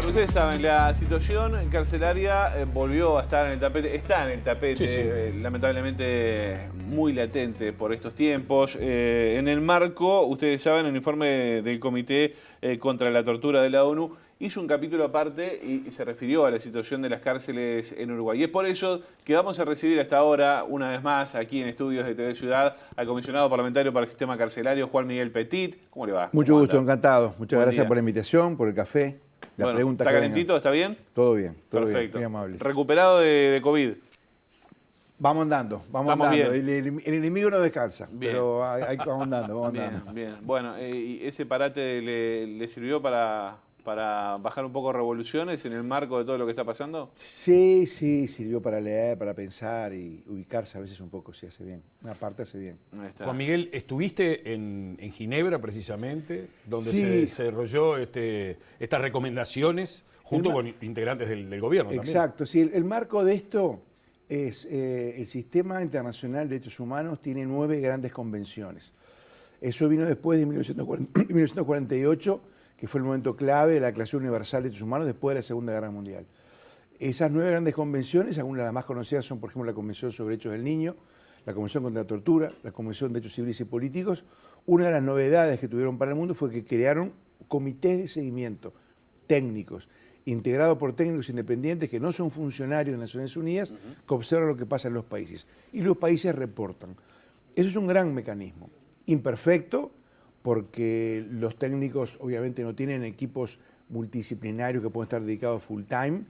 Bueno, ustedes saben, la situación carcelaria volvió a estar en el tapete, está en el tapete, Sí. lamentablemente muy latente por estos tiempos. En el marco, ustedes saben, el informe del Comité contra la Tortura de la ONU hizo un capítulo aparte y se refirió a la situación de las cárceles en Uruguay. Y es por ello que vamos a recibir hasta ahora, una vez más, aquí en estudios de TV Ciudad, al comisionado parlamentario para el sistema carcelario, Juan Miguel Petit. ¿Cómo le va? Mucho ¿Cómo gusto, anda? encantado. Muchas Buen gracias día. por la invitación, por el café, la Bueno, pregunta ¿está que calentito? vengan. ¿Está bien? Todo bien, Perfecto. muy amables. Recuperado de COVID. Vamos andando, vamos Estamos andando. bien. El enemigo no descansa, Bien. pero vamos andando, vamos Bien, andando. bien. Bueno, ¿y ese parate le sirvió para bajar un poco revoluciones en el marco de todo lo que está pasando? Sí, sirvió para leer, para pensar y ubicarse a veces un poco, sí hace bien. Una parte hace bien. Ahí está. Juan Miguel, estuviste en Ginebra precisamente, donde Sí. se desarrolló estas recomendaciones junto con integrantes del gobierno también. Exacto, sí, el marco de esto es el Sistema Internacional de Derechos Humanos tiene 9 grandes convenciones. Eso vino después de 1948, que fue el momento clave de la Declaración Universal de Derechos Humanos después de la Segunda Guerra Mundial. Esas 9 grandes convenciones, algunas de las más conocidas son, por ejemplo, la Convención sobre Derechos del Niño, la Convención contra la Tortura, la Convención de Derechos Civiles y Políticos. Una de las novedades que tuvieron para el mundo fue que crearon comités de seguimiento técnicos, integrados por técnicos independientes que no son funcionarios de Naciones Unidas, que observan lo que pasa en los países. Y los países reportan. Eso es un gran mecanismo. Imperfecto, porque los técnicos obviamente no tienen equipos multidisciplinarios que pueden estar dedicados full time.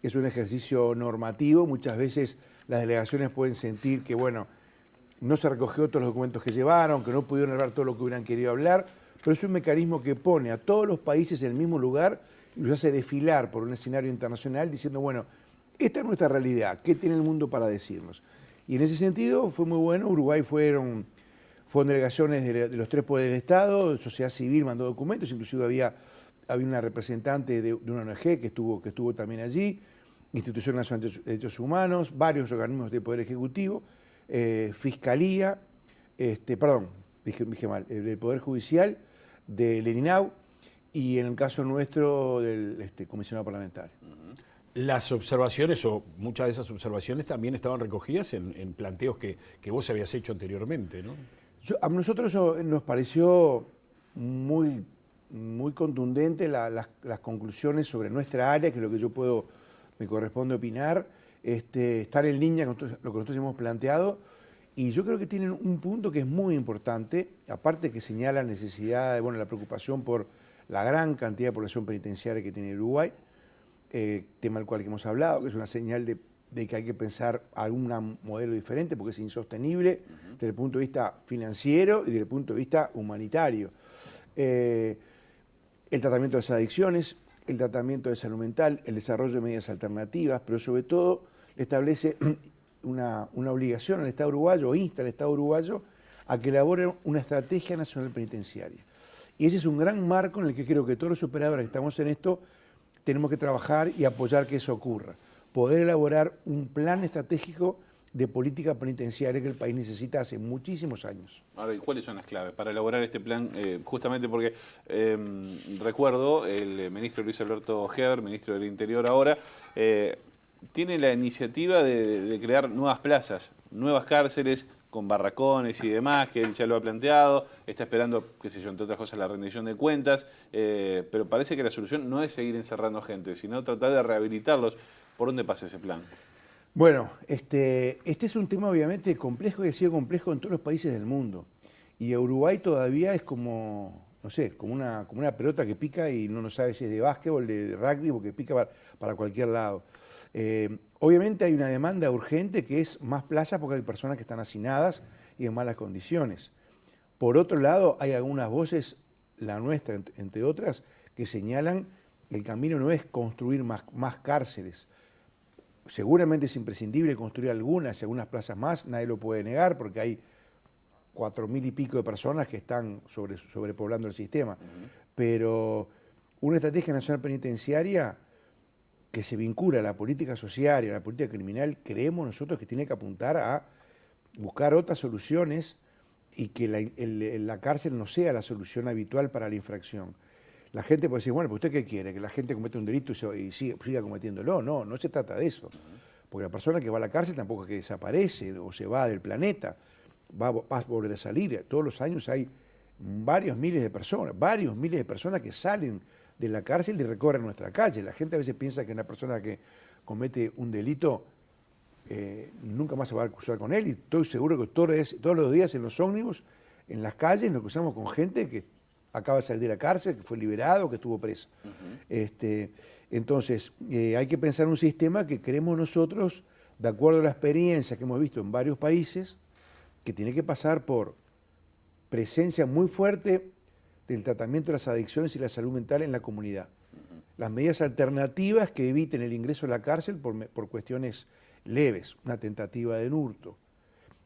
Es un ejercicio normativo. Muchas veces las delegaciones pueden sentir que, bueno, no se recogió todos los documentos que llevaron, que no pudieron hablar todo lo que hubieran querido hablar, pero es un mecanismo que pone a todos los países en el mismo lugar y los hace desfilar por un escenario internacional diciendo, bueno, esta es nuestra realidad, ¿qué tiene el mundo para decirnos? Y en ese sentido fue muy bueno. Uruguay fueron delegaciones de los 3 poderes del Estado, sociedad civil mandó documentos, inclusive había una representante de una ONG que estuvo también allí, Institución Nacional de Derechos Humanos, varios organismos del Poder Ejecutivo, Fiscalía, dije mal, del Poder Judicial, del ENINAU y en el caso nuestro del comisionado parlamentario. Las observaciones, o muchas de esas observaciones, también estaban recogidas en planteos que vos habías hecho anteriormente, ¿no? A nosotros nos pareció muy contundente las conclusiones sobre nuestra área, que es lo que me corresponde opinar. Estar en línea con lo que nosotros hemos planteado, y yo creo que tienen un punto que es muy importante, aparte que señala la necesidad, la preocupación por la gran cantidad de población penitenciaria que tiene Uruguay, tema del cual hemos hablado, que es una señal de que hay que pensar algún modelo diferente porque es insostenible desde el punto de vista financiero y desde el punto de vista humanitario. El tratamiento de las adicciones, el tratamiento de salud mental, el desarrollo de medidas alternativas, pero sobre todo establece una obligación al Estado uruguayo, o insta al Estado uruguayo a que elabore una estrategia nacional penitenciaria. Y ese es un gran marco en el que creo que todos los operadores que estamos en esto tenemos que trabajar y apoyar que eso ocurra. Poder elaborar un plan estratégico de política penitenciaria que el país necesita hace muchísimos años. Ahora, ¿y cuáles son las claves para elaborar este plan? Justamente porque recuerdo el ministro Luis Alberto Heber, ministro del Interior ahora, tiene la iniciativa de crear nuevas plazas, nuevas cárceles con barracones y demás, que él ya lo ha planteado, está esperando, qué sé yo, entre otras cosas, la rendición de cuentas, pero parece que la solución no es seguir encerrando gente, sino tratar de rehabilitarlos. ¿Por dónde pasa ese plan? Bueno, este es un tema obviamente complejo y ha sido complejo en todos los países del mundo. Y Uruguay todavía es como, no sé, como una pelota que pica y no sabe si es de básquetbol, de rugby, porque pica para cualquier lado. Obviamente hay una demanda urgente que es más plazas porque hay personas que están hacinadas y en malas condiciones. Por otro lado, hay algunas voces, la nuestra entre otras, que señalan que el camino no es construir más cárceles. Seguramente es imprescindible construir algunas plazas más, nadie lo puede negar porque hay 4.000 y pico de personas que están sobrepoblando el sistema. Pero una estrategia nacional penitenciaria que se vincula a la política social y a la política criminal, creemos nosotros que tiene que apuntar a buscar otras soluciones y que la cárcel no sea la solución habitual para la infracción. La gente puede decir, bueno, ¿pero usted qué quiere? ¿Que la gente cometa un delito y siga cometiéndolo? No, no se trata de eso. Porque la persona que va a la cárcel tampoco es que desaparece o se va del planeta, va a volver a salir. Todos los años hay varios miles de personas que salen de la cárcel y recorren nuestra calle. La gente a veces piensa que una persona que comete un delito nunca más se va a cruzar con él, y estoy seguro que todos los días en los ómnibus, en las calles, nos cruzamos con gente que acaba de salir de la cárcel, que fue liberado, que estuvo preso. Entonces, hay que pensar un sistema que creemos nosotros, de acuerdo a la experiencia que hemos visto en varios países, que tiene que pasar por presencia muy fuerte del tratamiento de las adicciones y la salud mental en la comunidad. Las medidas alternativas que eviten el ingreso a la cárcel por cuestiones leves, una tentativa de hurto,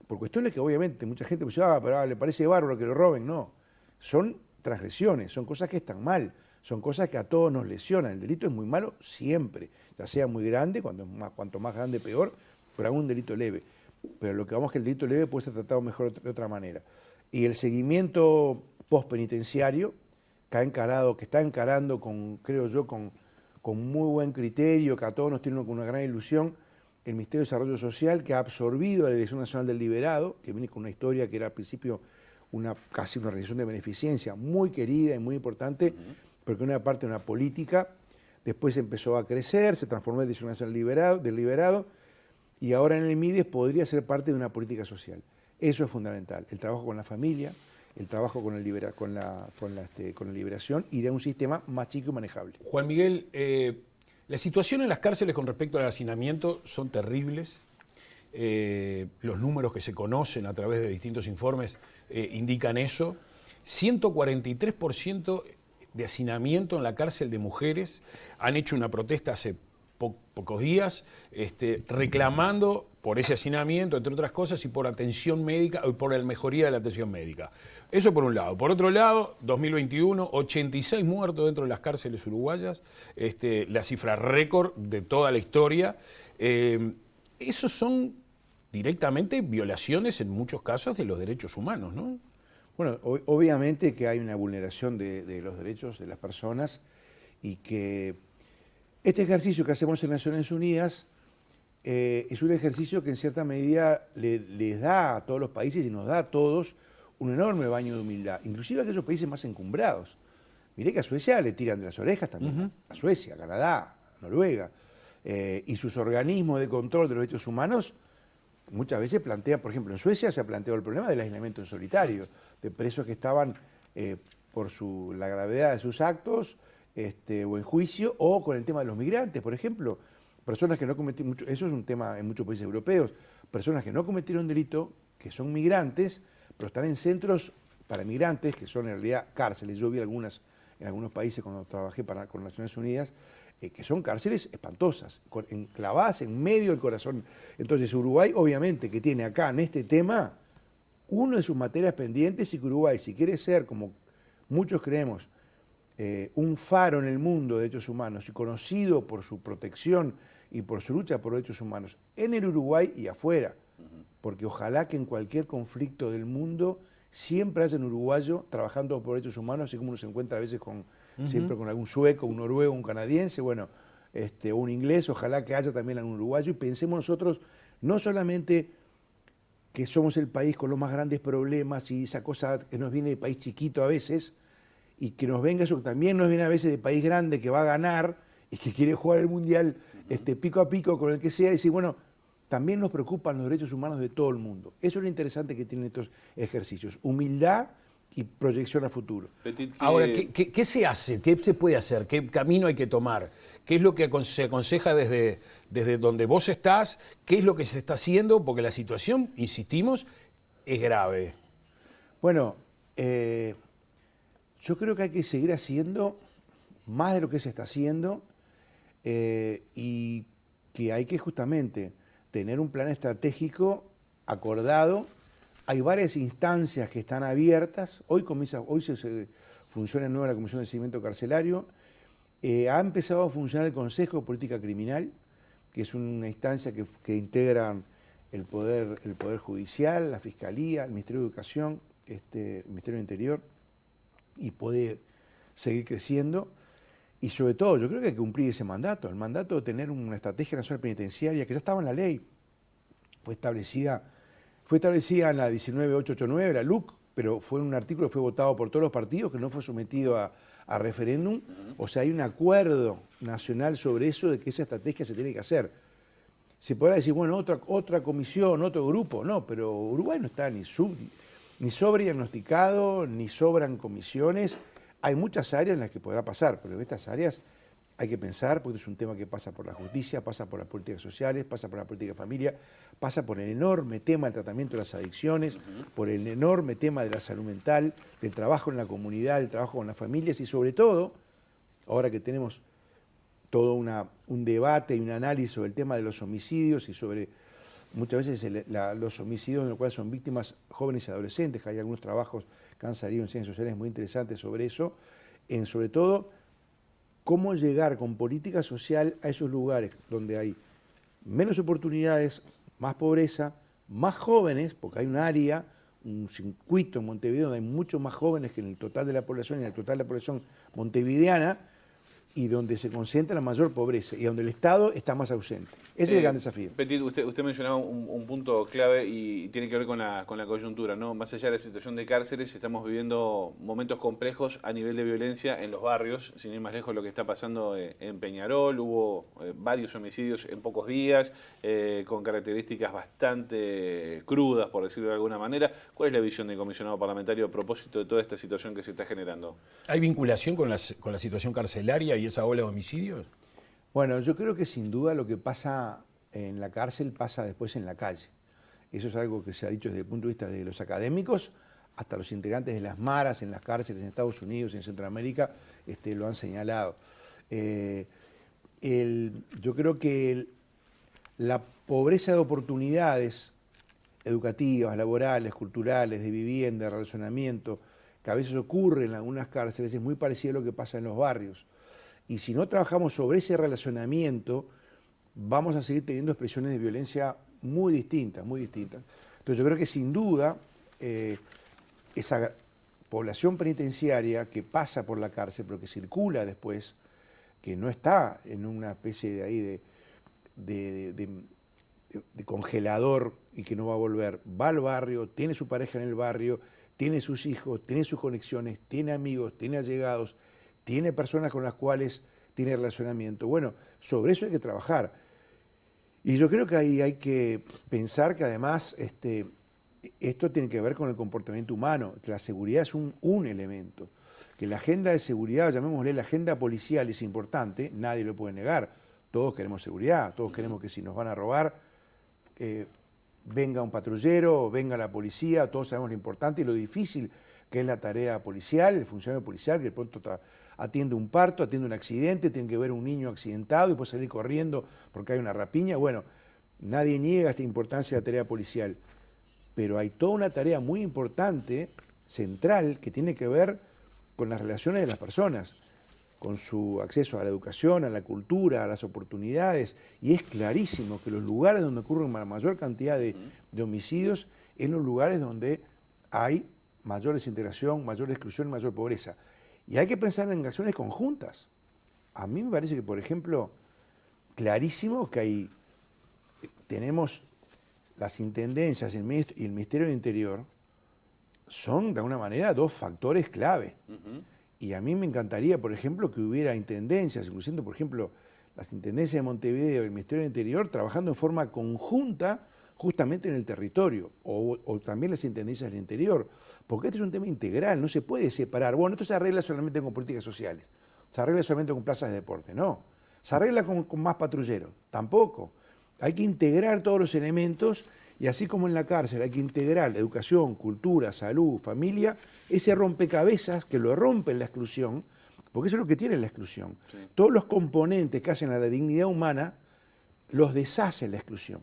por cuestiones que obviamente mucha gente dice, pero le parece bárbaro que lo roben. No, son transgresiones, son cosas que están mal, son cosas que a todos nos lesionan. El delito es muy malo siempre, ya sea muy grande, cuanto más grande peor, pero algún delito leve. Pero lo que vamos es que el delito leve puede ser tratado mejor de otra manera. Y el seguimiento postpenitenciario que está encarando creo yo, con muy buen criterio, que a todos nos tiene una gran ilusión, el Ministerio de Desarrollo Social, que ha absorbido a la Dirección Nacional del Liberado, que viene con una historia que era al principio casi una organización de beneficencia muy querida y muy importante, porque una parte de una política, después empezó a crecer, se transformó en la Dirección Nacional del Liberado, y ahora en el MIDES podría ser parte de una política social. Eso es fundamental, el trabajo con la familia, el trabajo con la liberación, y de un sistema más chico y manejable. Juan Miguel, la situación en las cárceles con respecto al hacinamiento son terribles. Los números que se conocen a través de distintos informes indican eso. 143% de hacinamiento en la cárcel de mujeres. Han hecho una protesta hace pocos días reclamando por ese hacinamiento, entre otras cosas, y por atención médica, o por la mejoría de la atención médica. Eso por un lado. Por otro lado, 2021, 86 muertos dentro de las cárceles uruguayas, la cifra récord de toda la historia. Esos son directamente violaciones, en muchos casos, de los derechos humanos, ¿no? Bueno, obviamente que hay una vulneración de los derechos de las personas, y que este ejercicio que hacemos en Naciones Unidas es un ejercicio que en cierta medida les da a todos los países y nos da a todos un enorme baño de humildad, inclusive a aquellos países más encumbrados. Miré que a Suecia le tiran de las orejas también, a Suecia, a Canadá, a Noruega, y sus organismos de control de los derechos humanos muchas veces plantean, por ejemplo, en Suecia se ha planteado el problema del aislamiento en solitario, de presos que estaban por la gravedad de sus actos o en juicio, o con el tema de los migrantes, por ejemplo. Personas que no cometieron, eso es un tema en muchos países europeos, personas que no cometieron delito, que son migrantes, pero están en centros para migrantes, que son en realidad cárceles. Yo vi algunas en algunos países cuando trabajé con Naciones Unidas, que son cárceles espantosas, enclavadas en medio del corazón. Entonces Uruguay, obviamente, que tiene acá en este tema una de sus materias pendientes, y que Uruguay, si quiere ser, como muchos creemos, un faro en el mundo de derechos humanos y conocido por su protección y por su lucha por derechos humanos en el Uruguay y afuera, porque ojalá que en cualquier conflicto del mundo siempre haya un uruguayo trabajando por derechos humanos, así como uno se encuentra a veces siempre con algún sueco, un noruego, un canadiense, bueno, un inglés, ojalá que haya también algún uruguayo, y pensemos nosotros no solamente que somos el país con los más grandes problemas y esa cosa que nos viene de país chiquito a veces, y que nos venga eso, también nos viene a veces de país grande que va a ganar y que quiere jugar el mundial pico a pico con el que sea, y decir, bueno, también nos preocupan los derechos humanos de todo el mundo. Eso es lo interesante que tienen estos ejercicios, humildad y proyección a futuro. Ahora, ¿qué se hace? ¿Qué se puede hacer? ¿Qué camino hay que tomar? ¿Qué es lo que se aconseja desde donde vos estás? ¿Qué es lo que se está haciendo? Porque la situación, insistimos, es grave. Bueno, yo creo que hay que seguir haciendo más de lo que se está haciendo, y que hay que justamente tener un plan estratégico acordado. Hay varias instancias que están abiertas. Hoy funciona nueva la Comisión de Seguimiento Carcelario. Ha empezado a funcionar el Consejo de Política Criminal, que es una instancia que integra el Poder Judicial, la Fiscalía, el Ministerio de Educación, el Ministerio del Interior, y puede seguir creciendo. Y sobre todo, yo creo que hay que cumplir ese mandato, el mandato de tener una estrategia nacional penitenciaria que ya estaba en la ley, fue establecida en la 19889, la LUC, pero fue un artículo que fue votado por todos los partidos, que no fue sometido a referéndum. O sea, hay un acuerdo nacional sobre eso, de que esa estrategia se tiene que hacer. Se podrá decir, bueno, otra comisión, otro grupo, no, pero Uruguay no está ni sobrediagnosticado, ni sobran comisiones. Hay muchas áreas en las que podrá pasar, pero en estas áreas hay que pensar, porque es un tema que pasa por la justicia, pasa por las políticas sociales, pasa por la política de familia, pasa por el enorme tema del tratamiento de las adicciones, por el enorme tema de la salud mental, del trabajo en la comunidad, del trabajo con las familias y sobre todo, ahora que tenemos todo un debate y un análisis sobre el tema de los homicidios y sobre muchas veces los homicidios en los cuales son víctimas jóvenes y adolescentes, que hay algunos trabajos que han salido en ciencias sociales muy interesantes sobre eso, sobre todo cómo llegar con política social a esos lugares donde hay menos oportunidades, más pobreza, más jóvenes, porque hay un área, un circuito en Montevideo donde hay muchos más jóvenes que en el total de la población y en el total de la población montevideana, y donde se concentra la mayor pobreza y donde el Estado está más ausente. Ese es el gran desafío. Petit, usted mencionaba un punto clave y tiene que ver con la coyuntura, ¿no? Más allá de la situación de cárceles, estamos viviendo momentos complejos a nivel de violencia en los barrios, sin ir más lejos lo que está pasando en Peñarol. Hubo varios homicidios en pocos días, con características bastante crudas, por decirlo de alguna manera. ¿Cuál es la visión del comisionado parlamentario a propósito de toda esta situación que se está generando? ¿Hay vinculación con la situación carcelaria y esa ola de homicidios? Bueno, yo creo que sin duda lo que pasa en la cárcel pasa después en la calle. Eso es algo que se ha dicho desde el punto de vista de los académicos, hasta los integrantes de las maras en las cárceles en Estados Unidos, en Centroamérica, lo han señalado. Yo creo que la pobreza de oportunidades educativas, laborales, culturales, de vivienda, de relacionamiento, que a veces ocurre en algunas cárceles, es muy parecido a lo que pasa en los barrios. Y si no trabajamos sobre ese relacionamiento, vamos a seguir teniendo expresiones de violencia muy distintas, muy distintas. Entonces yo creo que sin duda esa población penitenciaria que pasa por la cárcel, pero que circula después, que no está en una especie de ahí de congelador y que no va a volver, va al barrio, tiene su pareja en el barrio, tiene sus hijos, tiene sus conexiones, tiene amigos, tiene allegados, tiene personas con las cuales tiene relacionamiento. Bueno, sobre eso hay que trabajar. Y yo creo que ahí hay que pensar que además esto tiene que ver con el comportamiento humano, que la seguridad es un elemento, que la agenda de seguridad, llamémosle la agenda policial, es importante, nadie lo puede negar. Todos queremos seguridad, todos queremos que si nos van a robar, venga un patrullero, venga la policía, todos sabemos lo importante y lo difícil que es la tarea policial, el funcionario policial que de pronto atiende un parto, atiende un accidente, tiene que ver a un niño accidentado y puede salir corriendo porque hay una rapiña. Bueno, nadie niega esta importancia de la tarea policial, pero hay toda una tarea muy importante, central, que tiene que ver con las relaciones de las personas, con su acceso a la educación, a la cultura, a las oportunidades, y es clarísimo que los lugares donde ocurren la mayor cantidad de homicidios es los lugares donde hay mayor desintegración, mayor exclusión y mayor pobreza. Y hay que pensar en acciones conjuntas. A mí me parece que, por ejemplo, clarísimo que tenemos las intendencias y el Ministerio del Interior son, de alguna manera, dos factores clave. Y a mí me encantaría, por ejemplo, que hubiera intendencias, incluyendo, por ejemplo, las intendencias de Montevideo y el Ministerio del Interior, trabajando en forma conjunta justamente en el territorio, o también las intendencias del interior, porque este es un tema integral, no se puede separar. Bueno, esto se arregla solamente con políticas sociales, se arregla solamente con plazas de deporte, no. Se arregla con más patrulleros, tampoco. Hay que integrar todos los elementos y así como en la cárcel hay que integrar educación, cultura, salud, familia, ese rompecabezas que lo rompe la exclusión, porque eso es lo que tiene la exclusión. Sí. Todos los componentes que hacen a la dignidad humana los deshace la exclusión.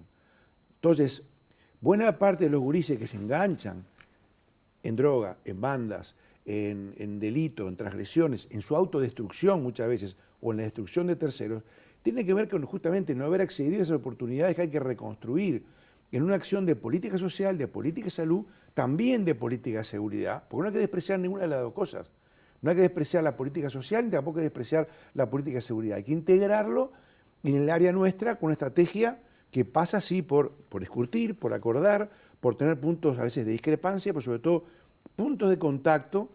Entonces, buena parte de los gurises que se enganchan en droga, en bandas, en delito, en transgresiones, en su autodestrucción muchas veces, o en la destrucción de terceros, tiene que ver con justamente no haber accedido a esas oportunidades que hay que reconstruir en una acción de política social, de política de salud, también de política de seguridad, porque no hay que despreciar ninguna de las dos cosas. No hay que despreciar la política social ni tampoco hay que despreciar la política de seguridad. Hay que integrarlo en el área nuestra con una estrategia que pasa así por discutir, por acordar, por tener puntos a veces de discrepancia, pero sobre todo puntos de contacto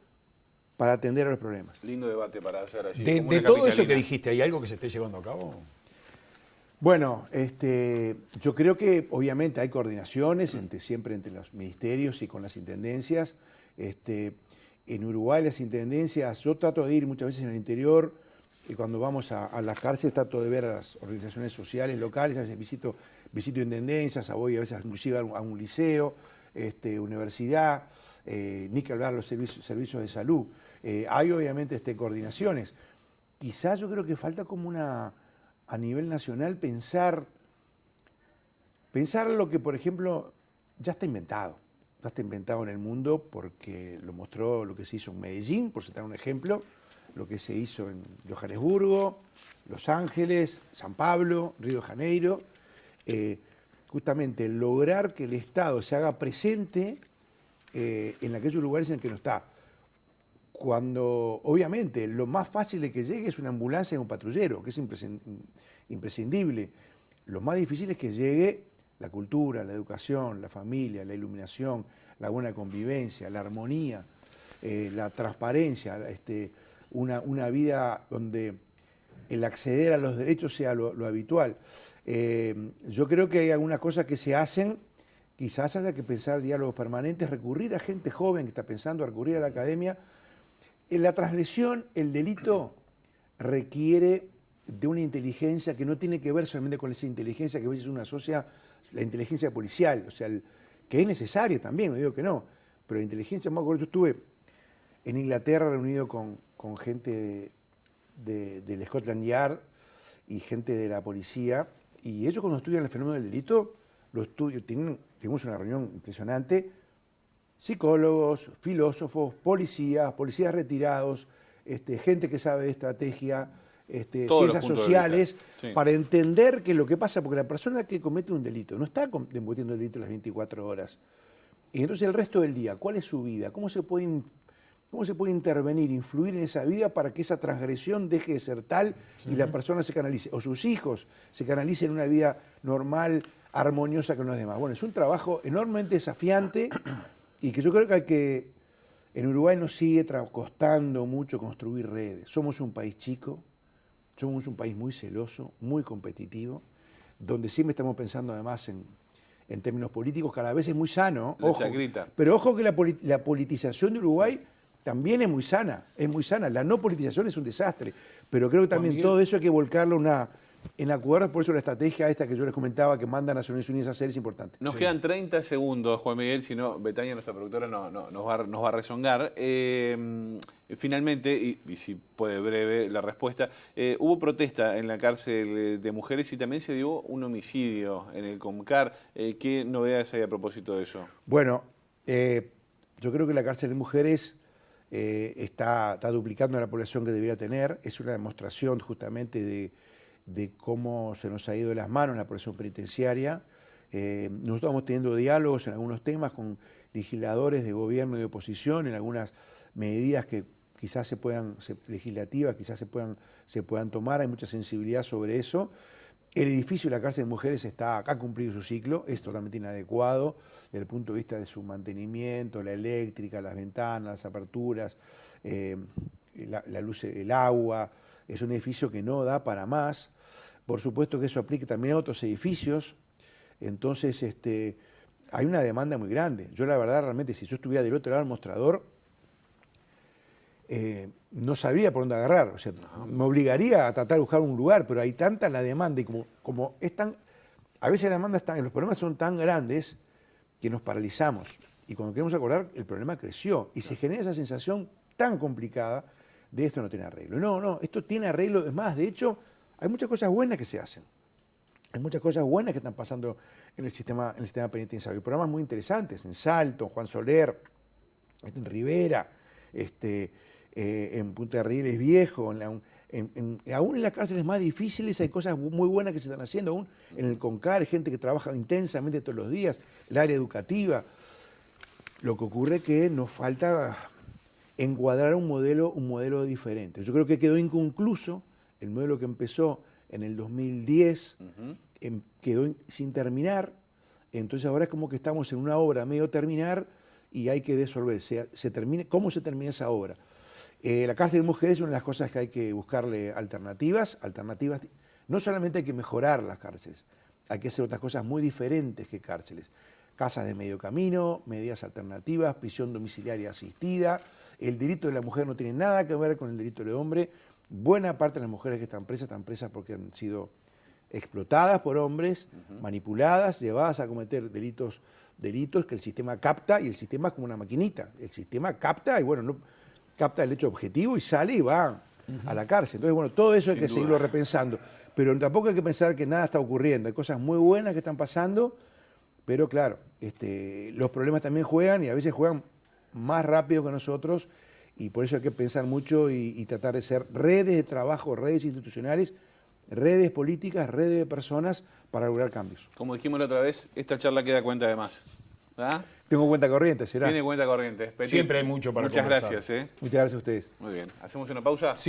para atender a los problemas. Lindo debate para hacer allí. De todo eso que dijiste, ¿hay algo que se esté llevando a cabo? Bueno, yo creo que obviamente hay coordinaciones siempre entre los ministerios y con las intendencias. En Uruguay las intendencias, yo trato de ir muchas veces en el interior, y cuando vamos a las cárceles trato de ver a las organizaciones sociales locales, a veces visito intendencias, voy a veces inclusive a un liceo, universidad, ni que hablar de los servicios de salud. Hay obviamente coordinaciones. Quizás yo creo que falta como a nivel nacional pensar lo que, por ejemplo, ya está inventado en el mundo porque lo mostró lo que se hizo en Medellín, por citar un ejemplo, lo que se hizo en Johannesburgo, Los Ángeles, San Pablo, Río de Janeiro, justamente lograr que el Estado se haga presente en aquellos lugares en que no está. Cuando, obviamente, lo más fácil de que llegue es una ambulancia y un patrullero, que es imprescindible. Lo más difícil es que llegue la cultura, la educación, la familia, la iluminación, la buena convivencia, la armonía, la transparencia, una vida donde el acceder a los derechos sea lo habitual. Yo creo que hay algunas cosas que se hacen, quizás haya que pensar diálogos permanentes, recurrir a gente joven que está pensando, recurrir a la academia. En la transgresión, el delito requiere de una inteligencia que no tiene que ver solamente con esa inteligencia que a veces uno asocia la inteligencia policial, o sea, que es necesaria también, no digo que no, pero la inteligencia, me acuerdo, yo estuve en Inglaterra reunido con gente del Scotland Yard y gente de la policía, y ellos cuando estudian el fenómeno del delito, tenemos una reunión impresionante, psicólogos, filósofos, policías retirados, gente que sabe de estrategia, ciencias sociales, sí, para entender que lo que pasa, porque la persona que comete un delito no está cometiendo el delito las 24 horas. Y entonces el resto del día, ¿cuál es su vida? ¿Cómo se puede intervenir, influir en esa vida para que esa transgresión deje de ser tal y la persona se canalice, o sus hijos se canalicen en una vida normal, armoniosa con los demás? Bueno, es un trabajo enormemente desafiante y que yo creo que en Uruguay nos sigue costando mucho construir redes. Somos un país chico, somos un país muy celoso, muy competitivo, donde siempre estamos pensando además en términos políticos, cada vez es muy sano, ojo, pero ojo que la politización de Uruguay también es muy sana, la no politización es un desastre, pero creo que también todo eso hay que volcarlo en acuerdos, por eso la estrategia esta que yo les comentaba que manda Naciones Unidas a hacer es importante. Nos quedan 30 segundos, Juan Miguel, si no, Betania, nuestra productora, nos va a rezongar. Finalmente, y si puede breve la respuesta, hubo protesta en la cárcel de mujeres y también se dio un homicidio en el Comcar. ¿Qué novedades hay a propósito de eso? Bueno, yo creo que la cárcel de mujeres está duplicando la población que debería tener. Es una demostración justamente de cómo se nos ha ido de las manos la población penitenciaria. Nosotros estamos teniendo diálogos en algunos temas con legisladores de gobierno y de oposición, en algunas medidas que quizás legislativas, quizás se puedan tomar, hay mucha sensibilidad sobre eso. El edificio de la cárcel de mujeres ha cumplido su ciclo, es totalmente inadecuado desde el punto de vista de su mantenimiento, la eléctrica, las ventanas, las aperturas, la luz, el agua. Es un edificio que no da para más. Por supuesto que eso aplica también a otros edificios. Entonces, hay una demanda muy grande. Yo la verdad, realmente, si yo estuviera del otro lado del mostrador, no sabría por dónde agarrar. O sea, me obligaría a tratar de buscar un lugar, pero hay tanta la demanda y como es tan... A veces la demanda los problemas son tan grandes que nos paralizamos. Y cuando queremos acordar, el problema creció. Y se genera esa sensación tan complicada de esto no tiene arreglo. No, esto tiene arreglo. Es más, de hecho, hay muchas cosas buenas que se hacen. Hay muchas cosas buenas que están pasando en el sistema penitenciario. Hay programas muy interesantes en Salto, en Juan Soler, en Rivera, en Punta de Rieles Viejo, aún en las cárceles más difíciles hay cosas muy buenas que se están haciendo, aún en el Concar hay gente que trabaja intensamente todos los días, el área educativa. Lo que ocurre es que nos falta encuadrar un modelo diferente. Yo creo que quedó inconcluso el modelo que empezó en el 2010, quedó sin terminar, entonces ahora es como que estamos en una obra medio terminar y hay que resolver cómo se termina esa obra. La cárcel de mujeres es una de las cosas que hay que buscarle alternativas. No solamente hay que mejorar las cárceles, hay que hacer otras cosas muy diferentes que cárceles. Casas de medio camino, medidas alternativas, prisión domiciliaria asistida. El delito de la mujer no tiene nada que ver con el delito del hombre. Buena parte de las mujeres que están presas porque han sido explotadas por hombres, manipuladas, llevadas a cometer delitos que el sistema capta, y el sistema es como una maquinita. El sistema capta y bueno, no capta el hecho objetivo y sale y va a la cárcel. Entonces, bueno, todo eso hay que seguirlo repensando. Pero tampoco hay que pensar que nada está ocurriendo. Hay cosas muy buenas que están pasando, pero claro, los problemas también juegan y a veces juegan más rápido que nosotros, y por eso hay que pensar mucho y tratar de ser redes de trabajo, redes institucionales, redes políticas, redes de personas para lograr cambios. Como dijimos la otra vez, esta charla queda cuenta de más. ¿Ah? Tengo cuenta corriente, ¿será? Tiene cuenta corriente. Petit, Siempre hay mucho para Muchas conversar. gracias. Muchas gracias a ustedes. Muy bien. ¿Hacemos una pausa?